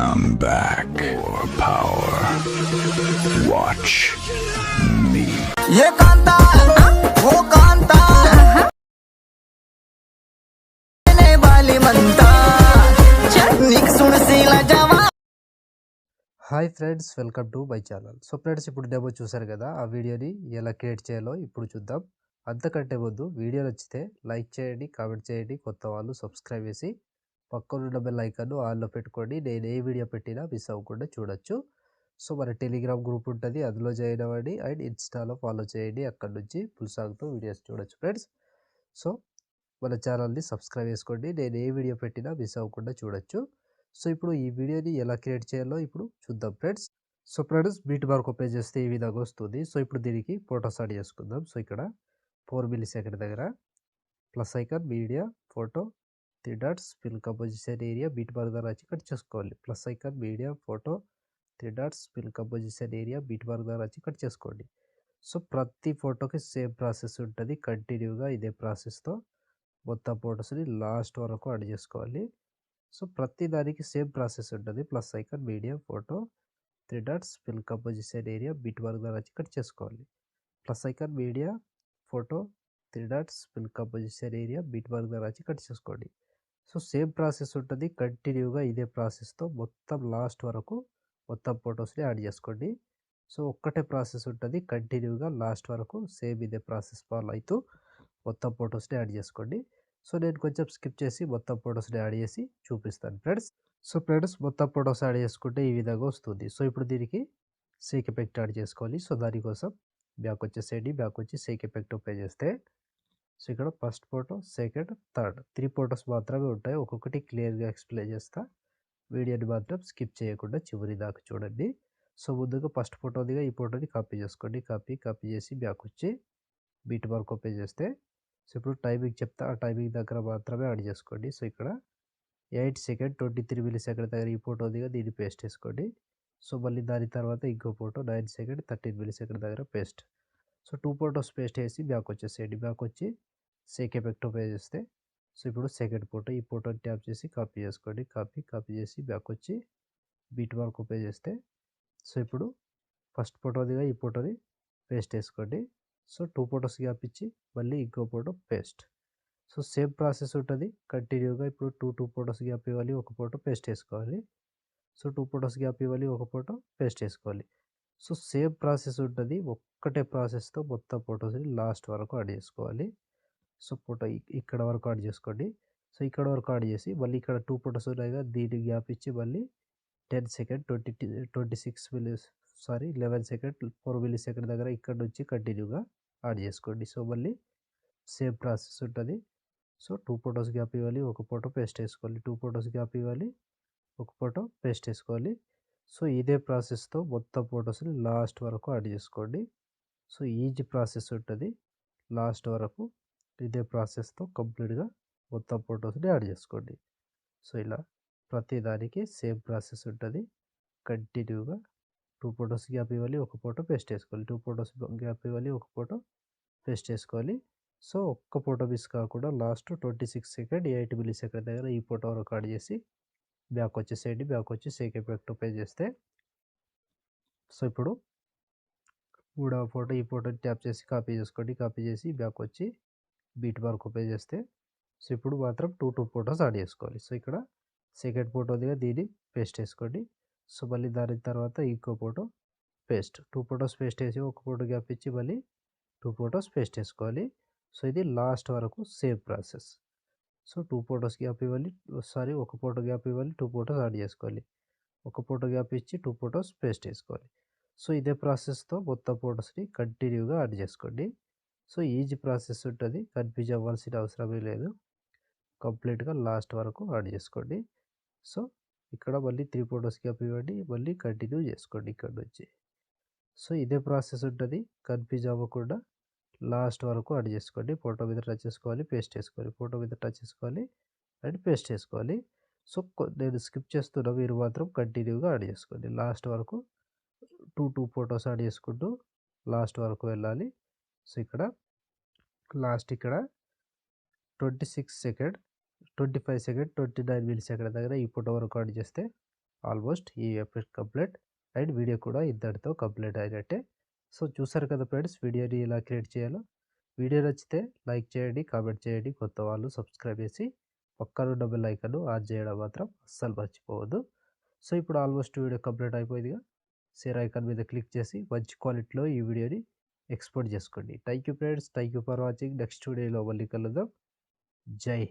I'm back. More power. Watch me. ये कांता वो कांता ने वाली मनता निक सुन सीला जवा hi friends, welcome to my channel. So friends, ఇప్పుడు డెమో చూసారు కదా, ఆ వీడియోని ఎలా క్రియేట్ చేయాలో ఇప్పుడు చూద్దాం. అంతకంటే ముందు వీడియో నచ్చితే లైక్ చేయండి, కామెంట్ చేయండి, కొత్త వాళ్ళు సబ్స్క్రైబ్ చేసి పక్కనున్న బెల్ ఐకాన్ను ఆన్లో పెట్టుకోండి. నేను ఏ వీడియో పెట్టినా మిస్ అవ్వకుండా చూడొచ్చు. సో మన టెలిగ్రామ్ గ్రూప్ ఉంటుంది, అందులో జాయిన్ అవ్వండి అండ్ ఇన్స్టాలో ఫాలో చేయండి. అక్కడ నుంచి ఫుల్ సాంగ్తో వీడియోస్ చూడొచ్చు ఫ్రెండ్స్. సో మన ఛానల్ని సబ్స్క్రైబ్ చేసుకోండి, నేను ఏ వీడియో పెట్టినా మిస్ అవ్వకుండా చూడొచ్చు. సో ఇప్పుడు ఈ వీడియోని ఎలా క్రియేట్ చేయాలో ఇప్పుడు చూద్దాం friends. So friends, beat mark open చేస్తే ఈ విధంగా వస్తుంది. సో ఇప్పుడు దీనికి ఫోటోస్ యాడ్ చేసుకుందాం. సో ఇక్కడ 4 millisecond దగ్గర plus icon, media, photo, 3 dots, fill composition area, beat mark ద్వారా వచ్చి కట్ చేసుకోవాలి. Plus icon, media, photo, 3 dots, fill composition area, beat mark ద్వారా వచ్చి కట్ చేసుకోండి. సో ప్రతి ఫోటోకి సేమ్ ప్రాసెస్ ఉంటుంది. కంటిన్యూగా ఇదే ప్రాసెస్తో మొత్తం ఫోటోస్ని లాస్ట్ వరకు యాడ్ చేసుకోవాలి. సో ప్రతి దానికి సేమ్ ప్రాసెస్ ఉంటుంది. Plus icon, media, photo, 3 dots, fill composition area, beat mark ద్వారా వచ్చి కట్ చేసుకోవాలి. Plus icon, media, photo, 3 dots, fill composition area, beat mark ద్వారా వచ్చి కట్ చేసుకోండి. సో సేమ్ ప్రాసెస్ ఉంటుంది. కంటిన్యూగా ఇదే ప్రాసెస్తో మొత్తం లాస్ట్ వరకు మొత్తం ఫొటోస్ని యాడ్ చేసుకోండి. సో ఒక్కటే ప్రాసెస్ ఉంటుంది. కంటిన్యూగా లాస్ట్ వరకు సేమ్ ఇదే ప్రాసెస్ ఫాలో అవుతూ మొత్తం ఫొటోస్ని యాడ్ చేసుకోండి. సో నేను కొంచెం స్కిప్ చేసి మొత్తం ఫొటోస్ని యాడ్ చేసి చూపిస్తాను ఫ్రెండ్స్. సో ఫ్రెండ్స్, మొత్తం ఫొటోస్ యాడ్ చేసుకుంటే ఈ విధంగా వస్తుంది. సో ఇప్పుడు దీనికి సేక్ ఎఫెక్ట్ యాడ్ చేసుకోవాలి. సో దానికోసం బ్యాక్ వచ్చేసేయండి. బ్యాక్ వచ్చి సేక్ ఎఫెక్ట్ ఓపెన్ చేస్తే సో ఇక్కడ first photo, second, third 3 photos మాత్రమే ఉంటాయి. ఒక్కొక్కటి క్లియర్గా ఎక్స్ప్లెయిన్ చేస్తా. వీడియోని మాత్రం స్కిప్ చేయకుండా చివరి దాకా చూడండి. సో ముందుగా ఫస్ట్ ఫోటో దిగా ఈ ఫోటోని కాపీ చేసుకోండి. కాపీ చేసి బ్యాక్ వచ్చి బీట్ మార్క్ ఓపెన్ చేస్తే సో ఇప్పుడు టైమింగ్ చెప్తా, ఆ టైమింగ్ దగ్గర మాత్రమే యాడ్ చేసుకోండి. సో ఇక్కడ 8 seconds 23 millisecond దగ్గర ఈ ఫోటో దిగా దీన్ని పేస్ట్ చేసుకోండి. సో మళ్ళీ దాని తర్వాత ఇంకో ఫోటో 9 seconds 13 millisecond దగ్గర పేస్ట్. సో 2 ఫొటోస్ పేస్ట్ చేసి బ్యాక్ వచ్చేసేయండి. బ్యాక్ వచ్చి సేక్ ఎఫెక్ట్ ఓపెన్ చేస్తే సో ఇప్పుడు సెకండ్ ఫోటో, ఈ ఫోటోని ట్యాప్ చేసి కాపీ చేసుకోండి. కాపీ చేసి బ్యాక్ వచ్చి బీట్ మార్క్ ఓపెన్ చేస్తే సో ఇప్పుడు ఫస్ట్ ఫోటో దిగా ఈ ఫోటోని పేస్ట్ చేసుకోండి. సో 2 ఫొటోస్ గ్యాప్ ఇచ్చి మళ్ళీ ఇంకో photo paste. So same process ఉంటుంది. కంటిన్యూగా ఇప్పుడు 2 ఫొటోస్ గ్యాప్ ఇవ్వాలి, ఒక ఫోటో పేస్ట్ చేసుకోవాలి. సో 2 ఫొటోస్ గ్యాప్ ఇవ్వాలి, ఒక ఫోటో పేస్ట్ చేసుకోవాలి. సో సేమ్ ప్రాసెస్ ఉంటుంది. ఒక్కటే ప్రాసెస్తో మొత్తం ఫొటోస్ని లాస్ట్ వరకు యాడ్ చేసుకోవాలి. సో ఫోటో ఇక్కడ వరకు యాడ్ చేసుకోండి. సో ఇక్కడ వరకు యాడ్ చేసి మళ్ళీ ఇక్కడ 2 ఫొటోస్ ఉన్నాయి కదా, దీనికి గ్యాప్ ఇచ్చి మళ్ళీ 10 seconds 26 11 seconds 4 millisecond దగ్గర ఇక్కడ నుంచి కంటిన్యూగా యాడ్ చేసుకోండి. సో మళ్ళీ సేమ్ ప్రాసెస్ ఉంటుంది. సో 2 ఫొటోస్ గ్యాప్ ఇవ్వాలి, ఒక ఫోటో పేస్ట్ చేసుకోవాలి. 2 ఫొటోస్ గ్యాప్ ఇవ్వాలి, ఒక ఫోటో పేస్ట్ చేసుకోవాలి. సో ఇదే ప్రాసెస్తో మొత్తం ఫొటోస్ని లాస్ట్ వరకు యాడ్ చేసుకోండి. సో ఈజీ ప్రాసెస్ ఉంటుంది. లాస్ట్ వరకు ఇదే ప్రాసెస్తో కంప్లీట్గా మొత్తం ఫొటోస్ని యాడ్ చేసుకోండి. సో ఇలా ప్రతి దానికి సేమ్ ప్రాసెస్ ఉంటుంది. కంటిన్యూగా 2 ఫొటోస్ గ్యాప్ ఇవ్వాలి, ఒక ఫోటో పేస్ట్ చేసుకోవాలి. 2 ఫొటోస్ గ్యాప్ ఇవ్వాలి, ఒక ఫోటో పేస్ట్ చేసుకోవాలి. సో ఒక్క ఫోటో మిస్ కాకుండా లాస్ట్ 26 seconds 8 millisecond దగ్గర ఈ ఫోటో రికార్డ్ చేసి బ్యాక్ వచ్చేసేయండి. బ్యాక్ వచ్చి సేక్ ఎఫెక్ట్ ఓపెన్ చేస్తే సో ఇప్పుడు మూడవ ఫోటో, ఈ ఫోటోని ట్యాప్ చేసి కాపీ చేసుకోండి. కాపీ చేసి బ్యాక్ వచ్చి బీట్ మార్క్ ఓపెన్ చేస్తే సో ఇప్పుడు మాత్రం 2 ఫొటోస్ యాడ్ చేసుకోవాలి. సో ఇక్కడ సెకండ్ ఫోటో దిగా దీన్ని పేస్ట్ చేసుకోండి. సో మళ్ళీ దాని తర్వాత ఇంకో ఫోటో పేస్ట్. 2 ఫొటోస్ పేస్ట్ చేసి ఒక ఫోటో గ్యాప్ ఇచ్చి మళ్ళీ 2 ఫొటోస్ పేస్ట్ చేసుకోవాలి. సో ఇది లాస్ట్ వరకు same process. So 2 photos gap ఇవ్వాలి, ఒక ఫోటో గ్యాప్ ఇవ్వాలి, 2 ఫొటోస్ యాడ్ చేసుకోవాలి. ఒక ఫోటో గ్యాప్ ఇచ్చి 2 ఫొటోస్ పేస్ట్ చేసుకోవాలి. సో ఇదే ప్రాసెస్తో మొత్తం ఫొటోస్ని కంటిన్యూగా యాడ్ చేసుకోండి. సో ఈజీ ప్రాసెస్ ఉంటుంది. కన్ఫ్యూజ్ అవ్వాల్సిన అవసరమే లేదు. కంప్లీట్గా లాస్ట్ వరకు యాడ్ చేసుకోండి. సో ఇక్కడ మళ్ళీ 3 ఫొటోస్ గ్యాప్ ఇవ్వండి, మళ్ళీ కంటిన్యూ చేసుకోండి ఇక్కడ నుంచి. సో ఇదే ప్రాసెస్ ఉంటుంది. కన్ఫ్యూజ్ అవ్వకుండా లాస్ట్ వరకు యాడ్ చేసుకోండి. ఫోటో మీద టచ్ చేసుకోవాలి, పేస్ట్ చేసుకోవాలి. ఫోటో మీద టచ్ చేసుకోవాలి అండ్ పేస్ట్ చేసుకోవాలి. సో నేను స్కిప్ చేస్తున్నా, మీరు మాత్రం కంటిన్యూగా యాడ్ చేసుకోండి. లాస్ట్ వరకు 2 ఫొటోస్ యాడ్ చేసుకుంటూ లాస్ట్ వరకు వెళ్ళాలి. సో ఇక్కడ లాస్ట్ ఇక్కడ 26 seconds 25 seconds 29 millisecond దగ్గర ఈ ఫోటో వరకు యాడ్ చేస్తే ఆల్మోస్ట్ ఈ ఎపిసోడ్ కంప్లీట్ అండ్ వీడియో కూడా ఇంతటితో కంప్లీట్ అయినట్టే. సో చూసారు కదా ఫ్రెండ్స్ వీడియోని ఎలా క్రియేట్ చేయాలో. వీడియో నచ్చితే లైక్ చేయండి, కామెంట్ చేయండి, కొత్త వాళ్ళు సబ్స్క్రైబ్ చేసి పక్కన ఉన్న బెల్ ఐకాన్ ఆన్ చేయడం మాత్రం అస్సలు మర్చిపోవద్దు. సో ఇప్పుడు ఆల్మోస్ట్ వీడియో కంప్లీట్ అయిపోయిందిగా. షేర్ ఐకాన్ మీద క్లిక్ చేసి మంచి క్వాలిటీలో ఈ వీడియోని ఎక్స్పోర్ట్ చేసుకోండి. Thank you friends, thank you for watching. Next వీడియోలో మళ్ళీ కలుద్దాం. జై